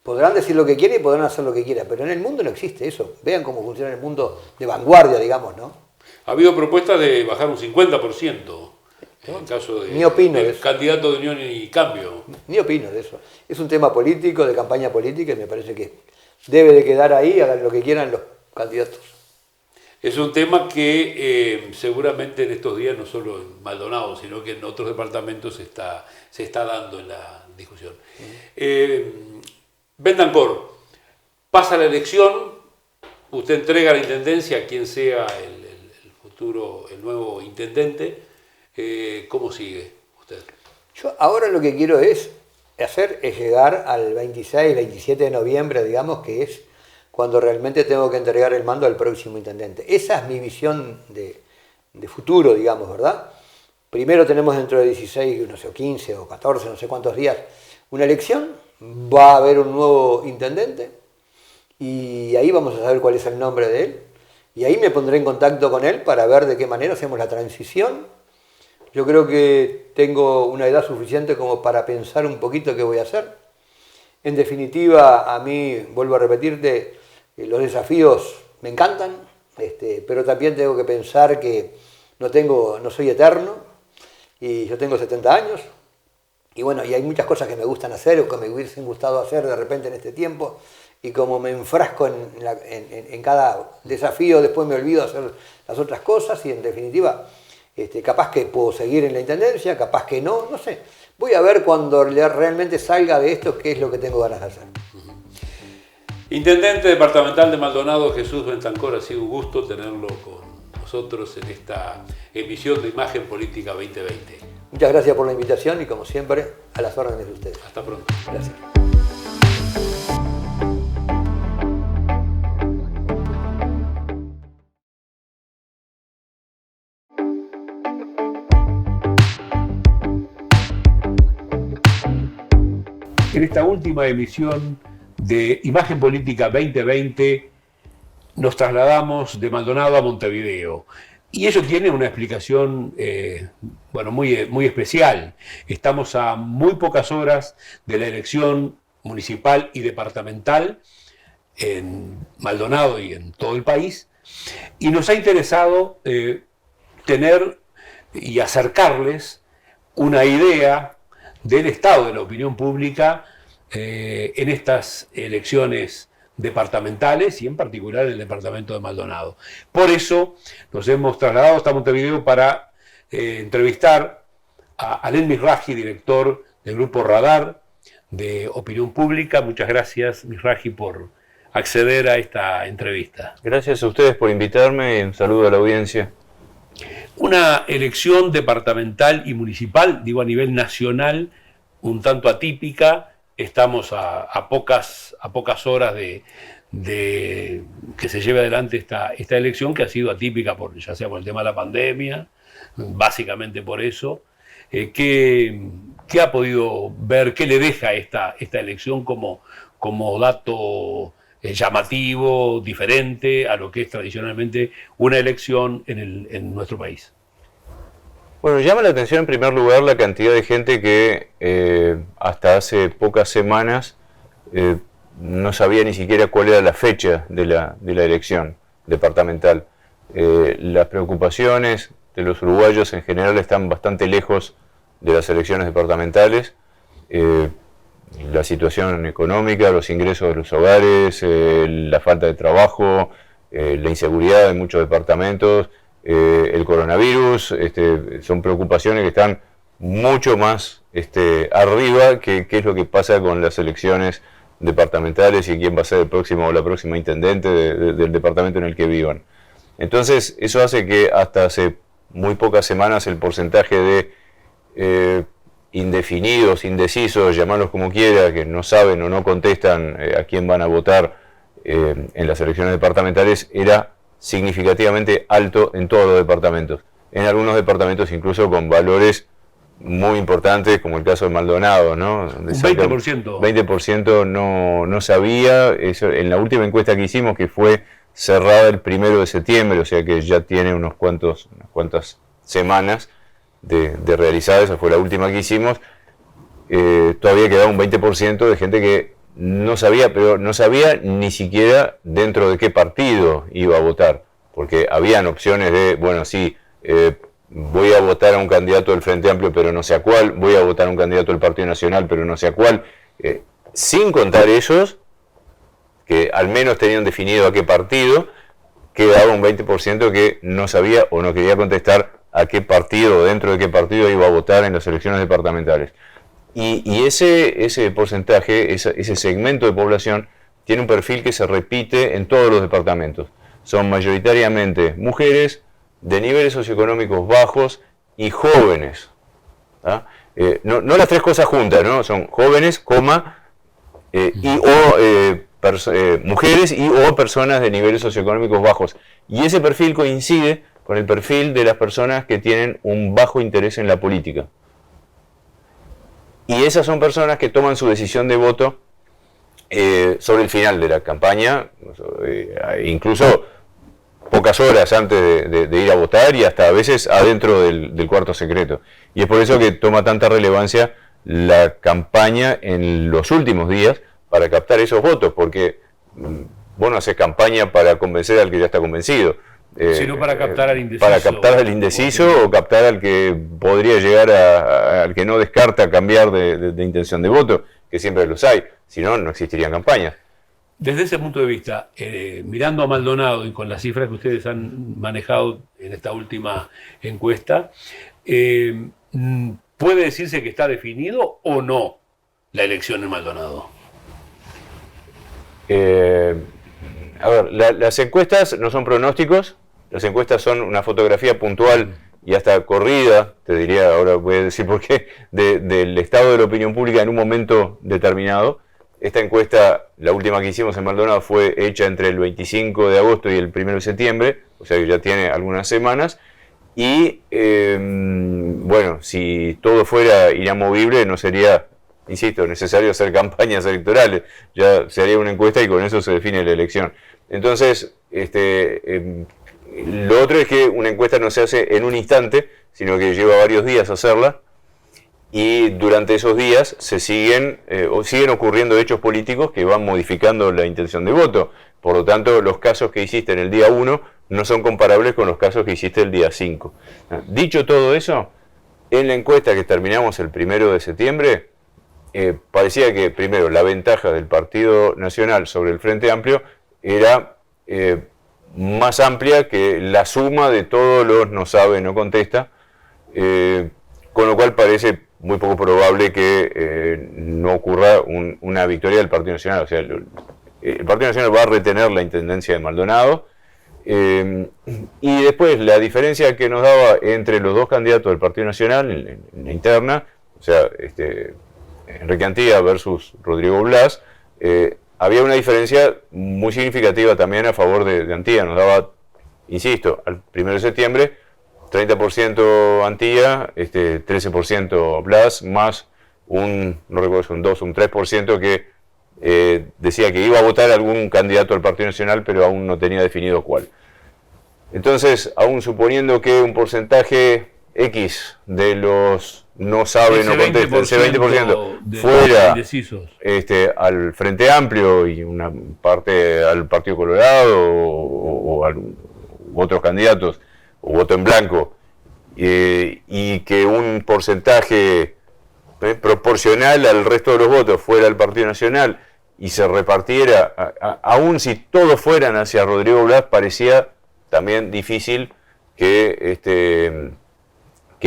Podrán decir lo que quieran y podrán hacer lo que quieran, pero en el mundo no existe eso. Vean cómo funciona el mundo de vanguardia, digamos, ¿no? Ha habido propuestas de bajar un 50% en el caso Ni opino de del eso. candidato de Unión y Cambio. Ni opino de eso. Es un tema político, de campaña política, y me parece que debe de quedar ahí, hagan lo que quieran los candidatos. Es un tema que seguramente en estos días, no solo en Maldonado, sino que en otros departamentos se está dando en la discusión. Bentancor, pasa la elección, usted entrega la intendencia a quien sea el futuro, el nuevo intendente. ¿Cómo sigue usted? Yo ahora lo que quiero es llegar al 26, 27 de noviembre, digamos, que es cuando realmente tengo que entregar el mando al próximo intendente. Esa es mi visión de futuro, digamos, ¿verdad? Primero tenemos dentro de 16, no sé, 15 o 14, no sé cuántos días, una elección, va a haber un nuevo intendente y ahí vamos a saber cuál es el nombre de él y ahí me pondré en contacto con él para ver de qué manera hacemos la transición. Yo creo que tengo una edad suficiente como para pensar un poquito qué voy a hacer. En definitiva, a mí, vuelvo a repetirte, los desafíos me encantan, pero también tengo que pensar que no soy eterno y yo tengo 70 años. Y bueno, y hay muchas cosas que me gustan hacer o que me hubiesen gustado hacer de repente en este tiempo. Y como me enfrasco en cada desafío, después me olvido hacer las otras cosas y en definitiva, capaz que puedo seguir en la intendencia, capaz que no sé. Voy a ver cuando realmente salga de esto qué es lo que tengo ganas de hacer. Intendente departamental de Maldonado, Jesús Bentancor, ha sido un gusto tenerlo con nosotros en esta emisión de Imagen Política 2020. Muchas gracias por la invitación y como siempre, a las órdenes de ustedes. Hasta pronto. Gracias. En esta última emisión de Imagen Política 2020 nos trasladamos de Maldonado a Montevideo. Y eso tiene una explicación muy especial. Estamos a muy pocas horas de la elección municipal y departamental en Maldonado y en todo el país. Y nos ha interesado tener y acercarles una idea del estado de la opinión pública en estas elecciones departamentales y en particular el departamento de Maldonado. Por eso nos hemos trasladado hasta Montevideo para entrevistar a Alem Misraji, director del Grupo Radar de Opinión Pública. Muchas gracias, Misraji, por acceder a esta entrevista. Gracias a ustedes por invitarme y un saludo a la audiencia. Una elección departamental y municipal, digo a nivel nacional, un tanto atípica. Estamos a pocas horas de que se lleve adelante esta elección, que ha sido atípica ya sea por el tema de la pandemia, básicamente por eso. ¿Qué ha podido ver, qué le deja esta elección como dato llamativo, diferente a lo que es tradicionalmente una elección en nuestro país? Bueno, llama la atención en primer lugar la cantidad de gente que hasta hace pocas semanas no sabía ni siquiera cuál era la fecha de la elección departamental. Las preocupaciones de los uruguayos en general están bastante lejos de las elecciones departamentales. La situación económica, los ingresos de los hogares, la falta de trabajo, la inseguridad en muchos departamentos, el coronavirus, son preocupaciones que están mucho más arriba que qué es lo que pasa con las elecciones departamentales y quién va a ser el próximo o la próxima intendente del departamento en el que vivan. Entonces, eso hace que hasta hace muy pocas semanas el porcentaje de indefinidos, indecisos, llamarlos como quiera, que no saben o no contestan a quién van a votar en las elecciones departamentales, era significativamente alto en todos los departamentos. En algunos departamentos incluso con valores muy importantes, como el caso de Maldonado, ¿no? Un 20%. 20% no sabía. Eso, en la última encuesta que hicimos, que fue cerrada el 1 de septiembre, o sea que ya tiene unas cuantas semanas, de realizada, esa fue la última que hicimos, todavía quedaba un 20% de gente que no sabía, pero no sabía ni siquiera dentro de qué partido iba a votar, porque habían opciones de, bueno, sí, voy a votar a un candidato del Frente Amplio, pero no sé a cuál, voy a votar a un candidato del Partido Nacional, pero no sé a cuál, sin contar ellos, que al menos tenían definido a qué partido, quedaba un 20% que no sabía o no quería contestar a qué partido o dentro de qué partido iba a votar en las elecciones departamentales. Y ese porcentaje, ese segmento de población, tiene un perfil que se repite en todos los departamentos. Son mayoritariamente mujeres de niveles socioeconómicos bajos y jóvenes. ¿Ah? No las tres cosas juntas, ¿no? Son jóvenes, mujeres y o personas de niveles socioeconómicos bajos. Y ese perfil coincide con el perfil de las personas que tienen un bajo interés en la política. Y esas son personas que toman su decisión de voto sobre el final de la campaña, incluso pocas horas antes de ir a votar y hasta a veces adentro del cuarto secreto. Y es por eso que toma tanta relevancia la campaña en los últimos días para captar esos votos, porque vos no haces campaña para convencer al que ya está convencido. Sino para captar al indeciso. Para captar al indeciso o captar al que podría llegar al que no descarta cambiar de intención de voto, que siempre los hay, si no, no existirían campañas. Desde ese punto de vista, mirando a Maldonado y con las cifras que ustedes han manejado en esta última encuesta, ¿puede decirse que está definido o no la elección en Maldonado? A ver, las encuestas no son pronósticos, las encuestas son una fotografía puntual y hasta corrida, te diría, ahora voy a decir por qué, del estado de la opinión pública en un momento determinado. Esta encuesta, la última que hicimos en Maldonado, fue hecha entre el 25 de agosto y el 1 de septiembre, o sea que ya tiene algunas semanas, y bueno, si todo fuera inamovible no sería, insisto, necesario hacer campañas electorales, ya se haría una encuesta y con eso se define la elección. Entonces, lo otro es que una encuesta no se hace en un instante, sino que lleva varios días hacerla, y durante esos días siguen ocurriendo hechos políticos que van modificando la intención de voto. Por lo tanto, los casos que hiciste en el día 1 no son comparables con los casos que hiciste el día 5. Dicho todo eso, en la encuesta que terminamos el 1 de septiembre, parecía que, primero, la ventaja del Partido Nacional sobre el Frente Amplio era más amplia que la suma de todos los no sabe, no contesta, con lo cual parece muy poco probable que no ocurra una victoria del Partido Nacional. O sea, el Partido Nacional va a retener la intendencia de Maldonado, y después la diferencia que nos daba entre los dos candidatos del Partido Nacional en la interna, o sea, Enrique Antía versus Rodrigo Blas, había una diferencia muy significativa también a favor de Antía. Nos daba, insisto, al 1 de septiembre, 30% Antía, 13% Blas, más no recuerdo si un 2 o un 3% que decía que iba a votar algún candidato del Partido Nacional, pero aún no tenía definido cuál. Entonces, aún suponiendo que un porcentaje X de los no sabe, no contesta, ese 20% fuera al Frente Amplio y una parte al Partido Colorado o a otros candidatos, o voto en blanco, y que un porcentaje proporcional al resto de los votos fuera al Partido Nacional y se repartiera, aún si todos fueran hacia Rodrigo Blas, parecía también difícil que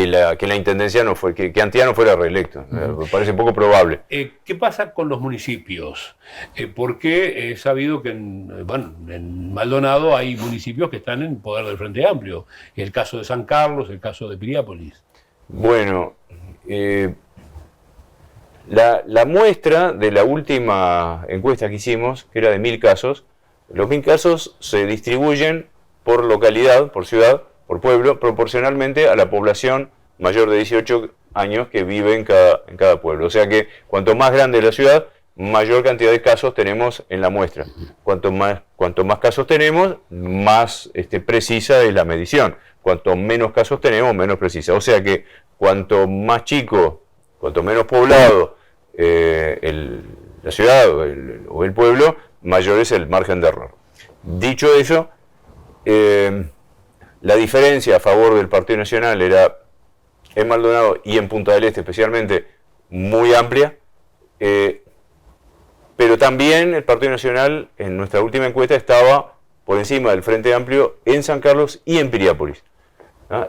la intendencia no fue, que Antía no fuera reelecto. Me parece poco probable. ¿Qué pasa con los municipios? Porque he sabido que en Maldonado hay municipios que están en poder del Frente Amplio. El caso de San Carlos, el caso de Piriápolis. Bueno, la muestra de la última encuesta que hicimos, que era de 1000 casos, los 1000 casos se distribuyen por localidad, por ciudad, por pueblo, proporcionalmente a la población mayor de 18 años que vive en cada pueblo. O sea que cuanto más grande es la ciudad, mayor cantidad de casos tenemos en la muestra. Cuanto más casos tenemos, más precisa es la medición. cuanto menos casos tenemos, menos precisa. O sea que cuanto más chico, cuanto menos poblado la ciudad o el pueblo, mayor es el margen de error. Dicho eso, la diferencia a favor del Partido Nacional era en Maldonado y en Punta del Este especialmente muy amplia, pero también el Partido Nacional en nuestra última encuesta estaba por encima del Frente Amplio en San Carlos y en Piriápolis.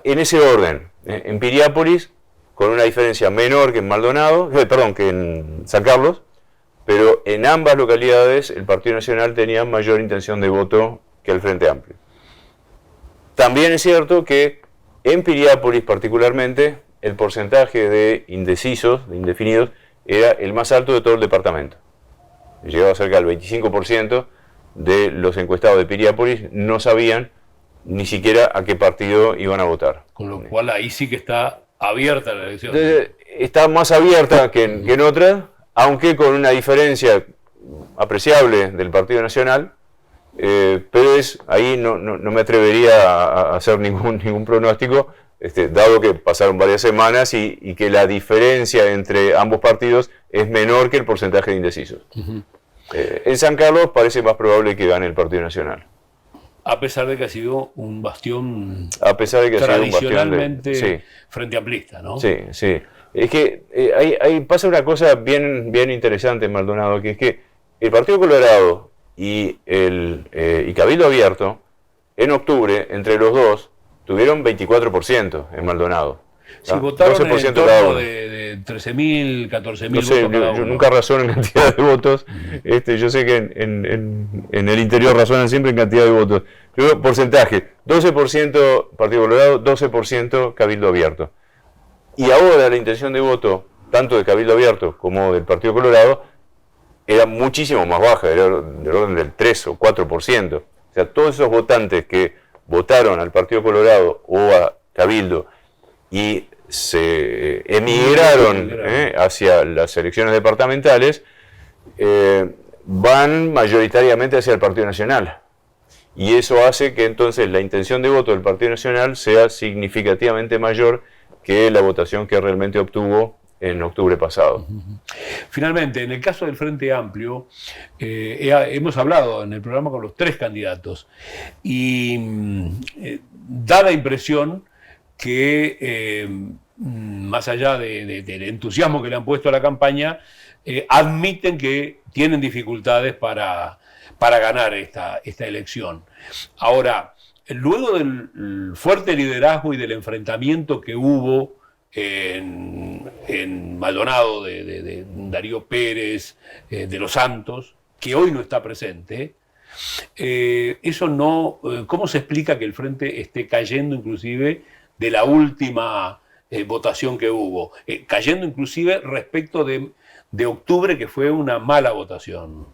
En ese orden, en Piriápolis con una diferencia menor que en Maldonado, que en San Carlos, pero en ambas localidades el Partido Nacional tenía mayor intención de voto que el Frente Amplio. También es cierto que en Piriápolis particularmente el porcentaje de indecisos, de indefinidos, era el más alto de todo el departamento. Llegaba cerca del 25% de los encuestados de Piriápolis no sabían ni siquiera a qué partido iban a votar. Con lo cual ahí sí que está abierta la elección. Entonces, está más abierta que en otras, aunque con una diferencia apreciable del Partido Nacional, pero ahí no me atrevería a hacer ningún pronóstico, dado que pasaron varias semanas y que la diferencia entre ambos partidos es menor que el porcentaje de indecisos. Uh-huh. En San Carlos parece más probable que gane el Partido Nacional. A pesar de que ha sido un bastión tradicionalmente sí, frente amplista, ¿no? Sí, sí. Es que ahí pasa una cosa bien interesante en Maldonado, que es que el Partido Colorado y Cabildo Abierto, en octubre, entre los dos, tuvieron 24% en Maldonado. Sí, votaron en torno de 13.000, 14.000 no sé, votos cada uno. Yo nunca razono en cantidad de votos. Yo sé que en el interior razonan siempre en cantidad de votos. Pero porcentaje, 12% Partido Colorado, 12% Cabildo Abierto. Y ahora la intención de voto, tanto de Cabildo Abierto como del Partido Colorado, era muchísimo más baja, era del orden del 3 o 4%. O sea, todos esos votantes que votaron al Partido Colorado o a Cabildo y se emigraron hacia las elecciones departamentales, van mayoritariamente hacia el Partido Nacional. Y eso hace que entonces la intención de voto del Partido Nacional sea significativamente mayor que la votación que realmente obtuvo en octubre pasado. Finalmente, en el caso del Frente Amplio, hemos hablado en el programa con los 3 candidatos y da la impresión que más allá del entusiasmo que le han puesto a la campaña, admiten que tienen dificultades para ganar esta elección. Ahora, luego del fuerte liderazgo y del enfrentamiento que hubo en Maldonado de Darío Pérez, de los Santos, que hoy no está presente, eso no, ¿cómo se explica que el Frente esté cayendo inclusive de la última votación que hubo? Cayendo inclusive respecto de octubre, que fue una mala votación.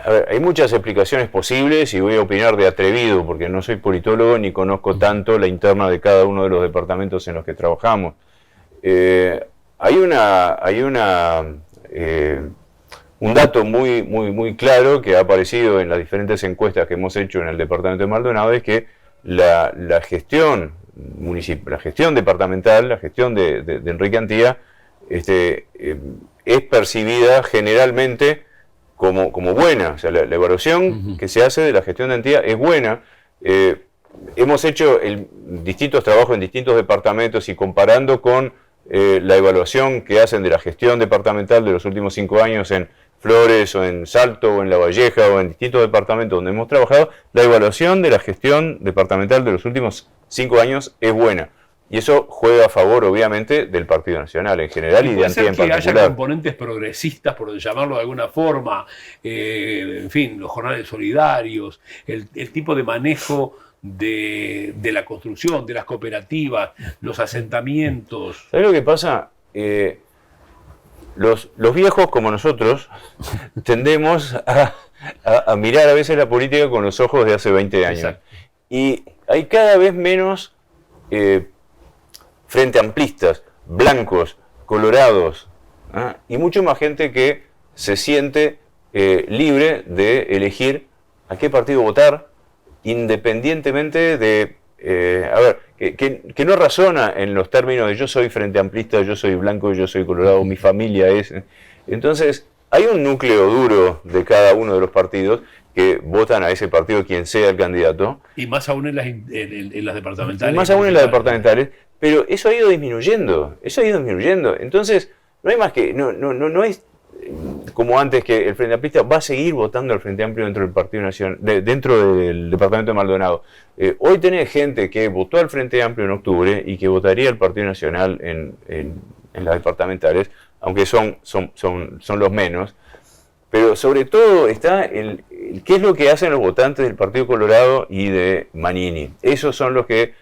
A ver, hay muchas explicaciones posibles y voy a opinar de atrevido porque no soy politólogo ni conozco tanto la interna de cada uno de los departamentos en los que trabajamos. Hay un dato muy claro que ha aparecido en las diferentes encuestas que hemos hecho en el departamento de Maldonado, es que la gestión municipal, la gestión departamental, la gestión de Enrique Antía, es percibida generalmente como buena. O sea, la evaluación que se hace de la gestión de Antía es buena. Hemos hecho distintos trabajos en distintos departamentos y comparando con la evaluación que hacen de la gestión departamental de los últimos 5 años en Flores o en Salto o en La Valleja o en distintos departamentos donde hemos trabajado, la evaluación de la gestión departamental de los últimos 5 años es buena. Y eso juega a favor, obviamente, del Partido Nacional en general y de Antía en particular. Que haya componentes progresistas, por llamarlo de alguna forma, en fin, los jornales solidarios, el tipo de manejo de la construcción, de las cooperativas, los asentamientos. ¿Sabes lo que pasa? Los viejos como nosotros tendemos a mirar a veces la política con los ojos de hace 20 años. Exacto. Y hay cada vez menos frente amplistas, blancos, colorados, y mucho más gente que se siente libre de elegir a qué partido votar, independientemente de a ver, que no razona en los términos de yo soy frente amplista, yo soy blanco, yo soy colorado, mi familia es. Entonces, hay un núcleo duro de cada uno de los partidos que votan a ese partido quien sea el candidato. Y más aún en las departamentales. Y más aún en las departamentales, pero eso ha ido disminuyendo, Entonces, no hay más que, no es como antes que el Frente Amplista va a seguir votando al Frente Amplio dentro del Partido Nacional, dentro del departamento de Maldonado. Hoy tenés gente que votó al Frente Amplio en octubre y que votaría al Partido Nacional en las departamentales, aunque son los menos. Pero sobre todo está qué es lo que hacen los votantes del Partido Colorado y de Manini. Esos son los que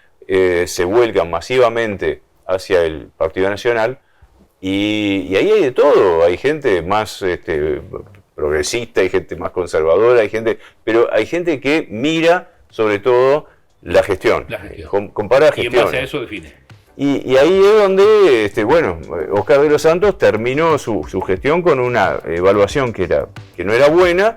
se vuelcan masivamente hacia el Partido Nacional y ahí hay de todo. Hay gente más progresista, hay gente más conservadora, pero hay gente que mira sobre todo la gestión. Compara gestión. Y en base a eso define. Y ahí es donde, Oscar de los Santos terminó su gestión con una evaluación que no era buena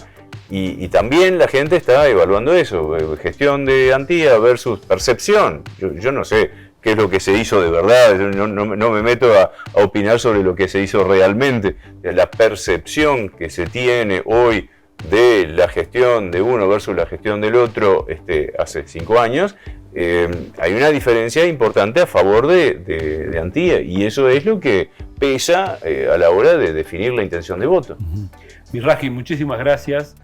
y también la gente está evaluando eso, gestión de Antía versus percepción. Yo no sé qué es lo que se hizo de verdad, yo no me meto a opinar sobre lo que se hizo realmente. La percepción que se tiene hoy de la gestión de uno versus la gestión del otro hace 5 años, hay una diferencia importante a favor de Antía y eso es lo que pesa a la hora de definir la intención de voto. Miraji, muchísimas gracias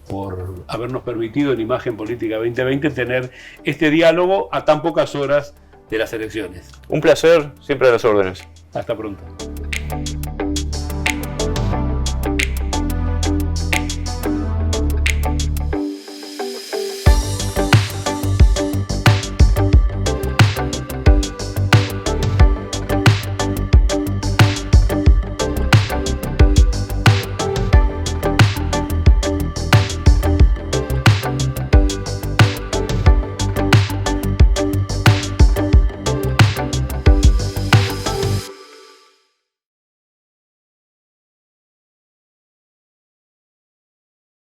por habernos permitido en Imagen Política 2020 tener este diálogo a tan pocas horas de las elecciones. Un placer, siempre a las órdenes. Hasta pronto.